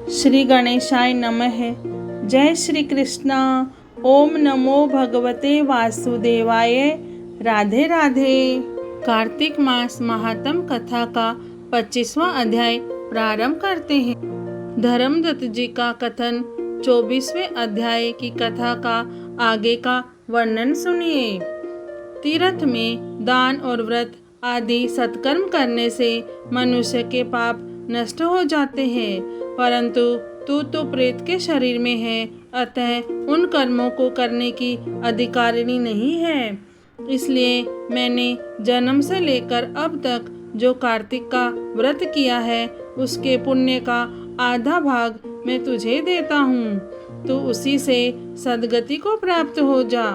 श्री गणेशाय नमः। जय श्री कृष्णा। ओम नमो भगवते वासुदेवाय। राधे राधे। कार्तिक मास महात्म कथा का 25वां अध्याय प्रारंभ करते हैं। धर्मदत्त जी का कथन 24वें अध्याय की कथा का आगे का वर्णन सुनिए। तीर्थ में दान और व्रत आदि सत्कर्म करने से मनुष्य के पाप नष्ट हो जाते हैं, परंतु तू तो प्रेत के शरीर में है, अतः उन कर्मों को करने की अधिकारिणी नहीं है। इसलिए मैंने जन्म से लेकर अब तक जो कार्तिक का व्रत किया है, उसके पुण्य का आधा भाग मैं तुझे देता हूँ। तू उसी से सद्गति को प्राप्त हो जा।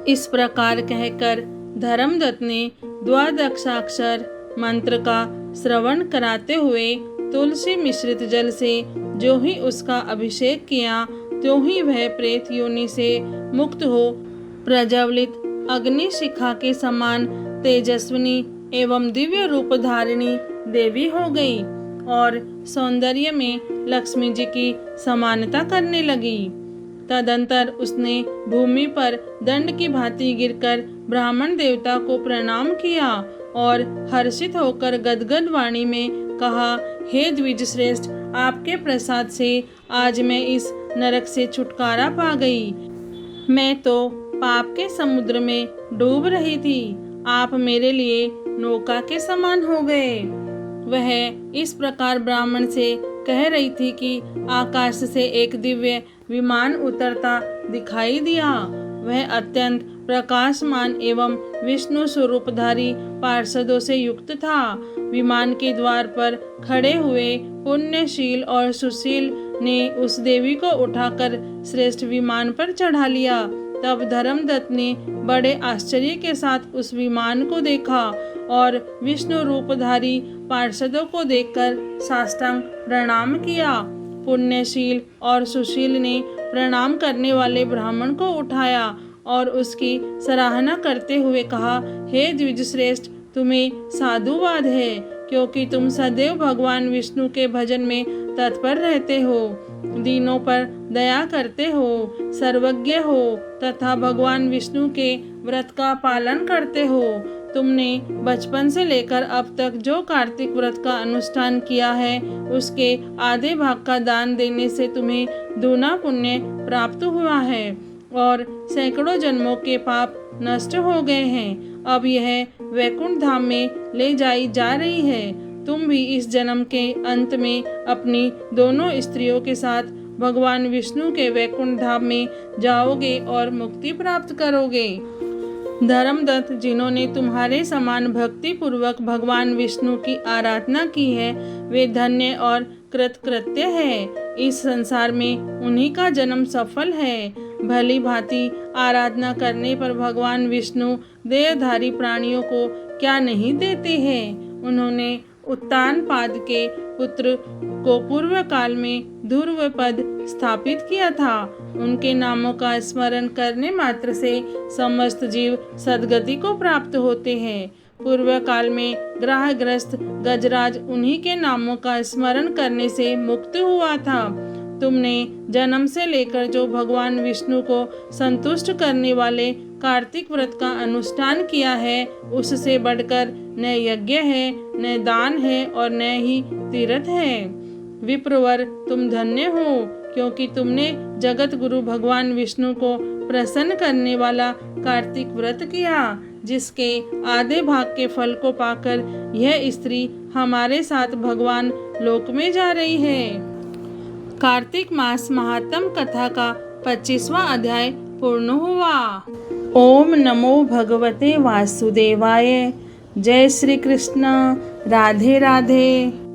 इस प्रकार कहकर धर्मदत्त ने द्वादशाक्षर मंत्र का श्रवण कराते हुए तुलसी मिश्रित जल से जो ही उसका अभिषेक किया, त्यों ही वह प्रेत योनि से मुक्त हो प्रज्वलित अग्नि शिखा के समान तेजस्विनी एवं दिव्य रूप धारिणी देवी हो गई और सौंदर्य में लक्ष्मी जी की समानता करने लगी। तदंतर उसने भूमि पर दंड की भांति गिरकर ब्राह्मण देवता को प्रणाम किया और हर्षित होकर गदगद वाणी में कहा, हे द्विज श्रेष्ठ, आपके प्रसाद से आज मैं इस नरक से छुटकारा पा गई। मैं तो पाप के समुद्र में डूब रही थी, आप मेरे लिए नौका के समान हो गए। वह इस प्रकार ब्राह्मण से कह रही थी कि आकाश से एक दिव्य विमान उतरता दिखाई दिया। वह अत्यंत प्रकाशमान एवं विष्णु स्वरूपधारी पार्षदों से युक्त था। विमान के द्वार पर खड़े हुए पुण्यशील और सुशील ने उस देवी को उठाकर श्रेष्ठ विमान पर चढ़ा लिया। तब धर्मदत्त ने बड़े आश्चर्य के साथ उस विमान को देखा और विष्णु रूपधारी पार्षदों को देखकर साष्टांग प्रणाम किया। पुण्यशील और सुशील ने प्रणाम करने वाले ब्राह्मण को उठाया और उसकी सराहना करते हुए कहा, हे द्विजश्रेष्ठ, तुम्हें साधुवाद है, क्योंकि तुम सदैव भगवान विष्णु के भजन में तत्पर रहते हो, दीनों पर दया करते हो, सर्वज्ञ हो तथा भगवान विष्णु के व्रत का पालन करते हो। तुमने बचपन से लेकर अब तक जो कार्तिक व्रत का अनुष्ठान किया है, उसके आधे भाग का दान देने से तुम्हें दूना पुण्य प्राप्त हुआ है और सैकड़ों जन्मों के पाप नष्ट हो गए हैं। अब यह वैकुंठ धाम में ले जाई जा रही है। तुम भी इस जन्म के अंत में अपनी दोनों स्त्रियों के साथ भगवान विष्णु के वैकुंठ धाम में जाओगे और मुक्ति प्राप्त करोगे। धर्मदत्त, जिन्होंने तुम्हारे समान भक्ति पूर्वक भगवान विष्णु की आराधना की है, वे धन्य और कृतकृत्य है। इस संसार में उन्हीं का जन्म सफल है। भली भांति आराधना करने पर भगवान विष्णु देहधारी प्राणियों को क्या नहीं देते हैं। उन्होंने उत्तानपाद के पुत्र को पूर्व काल में ध्रुव पद स्थापित किया था। उनके नामों का स्मरण करने मात्र से समस्त जीव सद्गति को प्राप्त होते हैं। पूर्व काल में ग्रहग्रस्त गजराज उन्हीं के नामों का स्मरण करने से मुक्त हुआ था। तुमने जन्म से लेकर जो भगवान विष्णु को संतुष्ट करने वाले कार्तिक व्रत का अनुष्ठान किया है, उससे बढ़कर न यज्ञ है, न दान है और न ही तीर्थ है। विप्रवर, तुम धन्य हो, क्योंकि तुमने जगत गुरु भगवान विष्णु को प्रसन्न करने वाला कार्तिक व्रत किया, जिसके आधे भाग के फल को पाकर यह स्त्री हमारे साथ भगवान लोक में जा रही है। कार्तिक मास महात्म कथा का 25वां अध्याय पूर्ण हुआ। ओम नमो भगवते वासुदेवाय। जय श्री कृष्ण। राधे राधे।